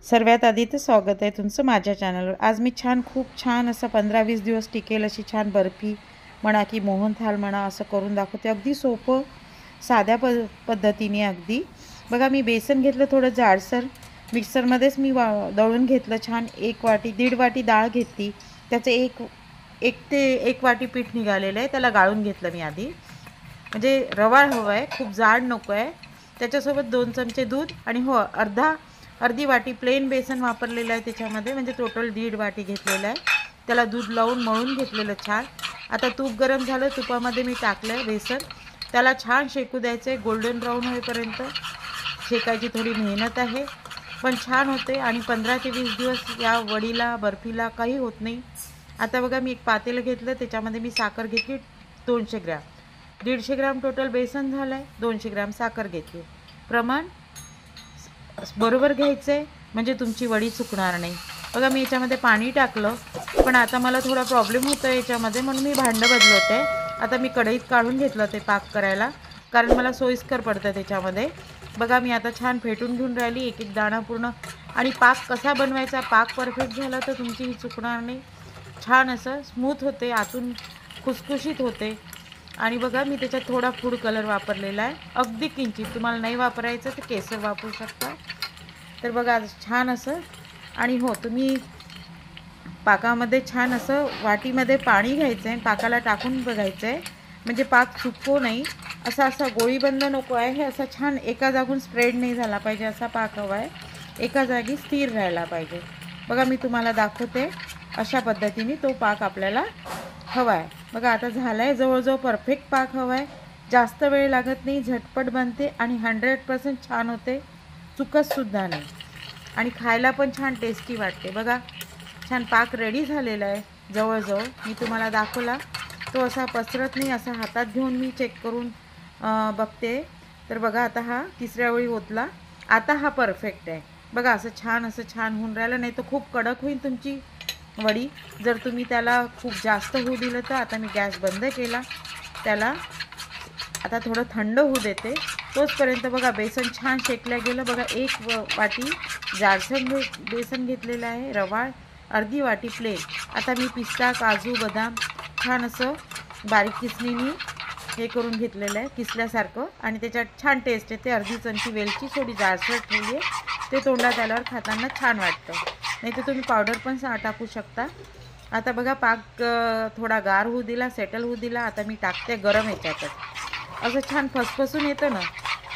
सर्वात आधी तर स्वागत आहे तुमचं माझ्या चॅनलवर। आज मी खूप छान असं 15-20 दिवस टिकेल अशी छान बर्फी म्हणा की मोहनथाळ म्हणा असं करून दाखवते। अगदी सोपं साध्या पद्धतीने अगदी। बघा मी बेसन घेतलं थोडं जाडसर, मिक्सरमध्येच मी दळून घेतलं छान। 1 वाटी 1.5 वाटी डाळ घेतली, त्याचं 1 वाटी पीठ निघालेलं आहे, त्याला गाळून घेतलं मी आधी। म्हणजे रवाळ हवा आहे, खूप जाड नको आहे। त्याच्यासोबत 2 चमचे दूध आणि हो अर्धी वाटी प्लेन बेसन वापरलेलं आहे त्याच्यामध्ये, म्हणजे टोटल 1.5 वाटी घेतलेलं आहे। त्याला दूध लावून मळून घेतलेलं छान। आता तूप गरम झालं, तुपामध्ये मी टाकलं बेसन, त्याला छान शेकू द्यायचं आहे गोल्डन ब्राऊन होईपर्यंत। शेकायची थोडी मेहनत आहे पण छान होते आणि 15 ते 20 दिवस या वडीला बर्फीला काही होत नाही। आता बघा मी एक पातेलं घेतलं, त्याच्यामध्ये मी साखर घेतली 200 ग्रॅम, 150 ग्रॅम टोटल बेसन झालं आहे, 200 ग्रॅम साखर घेतली। प्रमाण बरोबर घ्यायचं आहे म्हणजे तुमची वडी चुकणार नाही। बघा मी याच्यामध्ये पाणी टाकलं, पण आता मला थोडा प्रॉब्लेम होतो आहे याच्यामध्ये, म्हणून मी भांडं बदलवते। आता मी कढईत काढून घेतलं ते पाक करायला, कारण मला सोयीस्कर पडतं त्याच्यामध्ये। बघा मी आता छान फेटून घेऊन राहिली एक एक दाणा पूर्ण। आणि पाक कसा बनवायचा, पाक परफेक्ट झाला तर तुमची ही चुकणार नाही। छान असं स्मूथ होते, आतून खुसखुशीत होते। आणि बघा मी त्याच्यात थोडा फूड कलर वापरलेला आहे, अगदी किंचित। तुम्हाला नाही वापरायचं तर केसर वापरू शकता। तर बघा छान असं। आणि हो तुम्ही पाकामध्ये छान असं वाटीमध्ये पाणी घ्यायचं आहे, पाकाला टाकून बघायचं आहे, म्हणजे पाक चुकतो नाही। असा गोळीबंद नको आहे, हे असं छान एका जागून स्प्रेड नाही झाला पाहिजे, असा पाक हवा आहे, एका जागी स्थिर राहायला पाहिजे। बघा मी तुम्हाला दाखवते, अशा पद्धतीने तो पाक आपल्याला हवा आहे। बघा आता झाला आहे, जवळजवळ परफेक्ट पाक हवा आहे, जास्त वेळ लागत नाही, झटपट बनते आणि 100% छान होते, चुकतसुद्धा नाही आणि खायला पण छान टेस्टी वाटते। बघा छान पाक रेडी झालेला आहे जवळजवळ, मी तुम्हाला दाखवला। तो असा पसरत नाही, असा हातात घेऊन मी चेक करून बघते। तर बघा आता हा तिसऱ्या वेळी ओतला, आता हा परफेक्ट आहे। बघा असं छान होऊन राहिलं, नाही तर खूप कडक होईल तुमची वडी जर तुम्ही त्याला खूप जास्त होऊ दिलं तर। आता मी गॅस बंद केला, त्याला आता थोडं थंड होऊ देते तोचपर्यंत। बघा बेसन छान शेकलं गेलं। बघा 1 वाटी जाडसर बेसन घेतलेलं आहे, रवाळ अर्धी वाटी प्लेन। आता मी पिस्ता काजू बदाम छान असं बारीक किसणीने हे करून घेतलेलं आहे, किसल्यासारखं, आणि त्याच्यात छान टेस्ट येते। अर्धी चमची वेलची थोडी जाडसर ठेवली आहे, ते तोंडात आल्यावर खाताना छान वाटतं, नाही तर तुम्ही पावडर पण टाकू शकता। आता बघा पाक थोडा गार होऊ दिला, सेटल होऊ दिला। आता मी टाकते गरम याच्यातच, असं छान फसफसून येतं ना,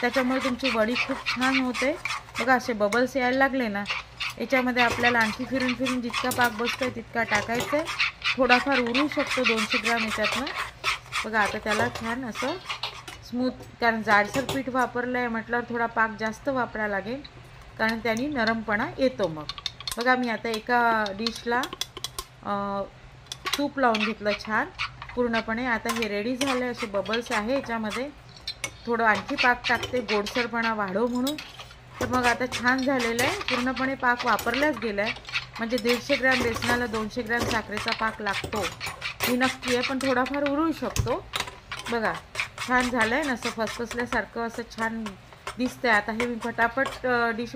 त्याच्यामुळे तुमची वडी खूप छान होते। बघा असे बबल्स यायला लागले ना, याच्यामध्ये आपल्याला आणखी फिरून जितका पाक बसतो आहे तितका टाकायचा आहे, थोडाफार उरू शकतो 200 ग्रॅम याच्यातनं। बघा आता त्याला छान असं स्मूथ, कारण जाडसर पीठ वापरलं आहे म्हटल्यावर थोडा पाक जास्त वापरावा लागेल, कारण त्याने नरमपणा येतो मग। बघा मी आता एका डिशला तूप लावून घेतलं छान पूर्णपणे। आता हे रेडी झालं आहे, असे बबल्स आहे याच्यामध्ये, थोडं आणखी पाक टाकते गोडसरपणा वाढव म्हणून। तर मग आता छान झालेलं आहे, पूर्णपणे पाक वापरलाच गेला आहे, म्हणजे 150 ग्रॅम बेसनाला 200 ग्रॅम साखरेचा पाक लागतो ही नक्की आहे, पण थोडाफार उरू शकतो। बघा छान झालं आहे ना, असं फसफसल्यासारखं असं छान दिसतंय। आता हे मी फटाफट डिश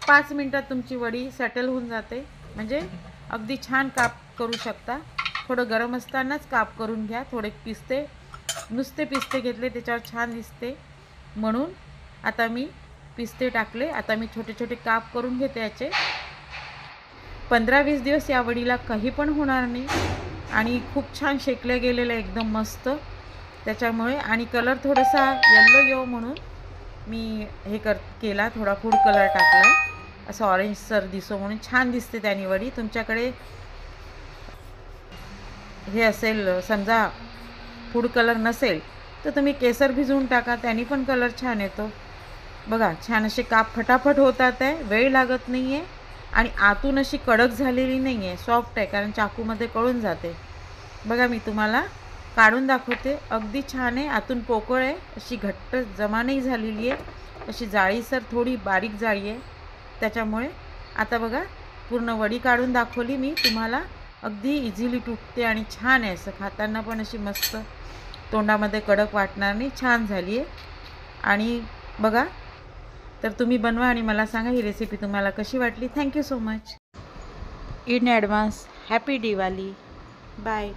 5 मिनटात तुमची वडी सेटल होऊन जाते, म्हणजे अगदी छान काप करू शकता। थोडं गरम असतानाच काप करून घ्या, थोडे पिस्ते, नुसते पिस्ते घेतले त्याच्यावर छान दिसते म्हणून आता मी पिस्ते टाकले। आता मी छोटे छोटे काप करून घेते याचे। 15-20 दिवस या वडीला काही पण होणार नाही आणि खूप छान शेकलं गेलेलं आहे, एकदम मस्त त्याच्यामुळे। आणि कलर थोडासा येल्लो येऊ म्हणून मी हे केला, थोडा फूड कलर टाकला आहे, असं ऑरेंजसर दिसो म्हणून, छान दिसते त्याने वडी। तुमच्याकडे हे असेल समजा फूड कलर नसेल तर तुम्ही केसर भिजवून टाका, त्याने पण कलर छान येतो। बघा छान असे काप फटाफट होतात आहे, वेळ लागत नाही आहे आणि आतून अशी कडक झालेली नाही आहे, सॉफ्ट आहे, कारण चाकूमध्ये कळून जाते। बघा मी तुम्हाला काढून दाखवते, अगदी छान आहे, आतून पोकळ आहे, अशी घट्ट जमा नाही झालेली आहे, अशी जाळीसर थोडी बारीक जाळी आहे त्याच्यामुळे। आता बघा पूर्ण वडी काढून दाखवली मी तुम्हाला, अगदी इझिली तुटते आणि छान आहे, असं खाताना पण अशी मस्त तोंडामध्ये कडक वाटणार नाही, छान झाली आहे। आणि बघा तर तुम्ही बनवा आणि मला सांगा ही रेसिपी तुम्हाला कशी वाटली. Thank you so much. In advance happy Diwali. Bye.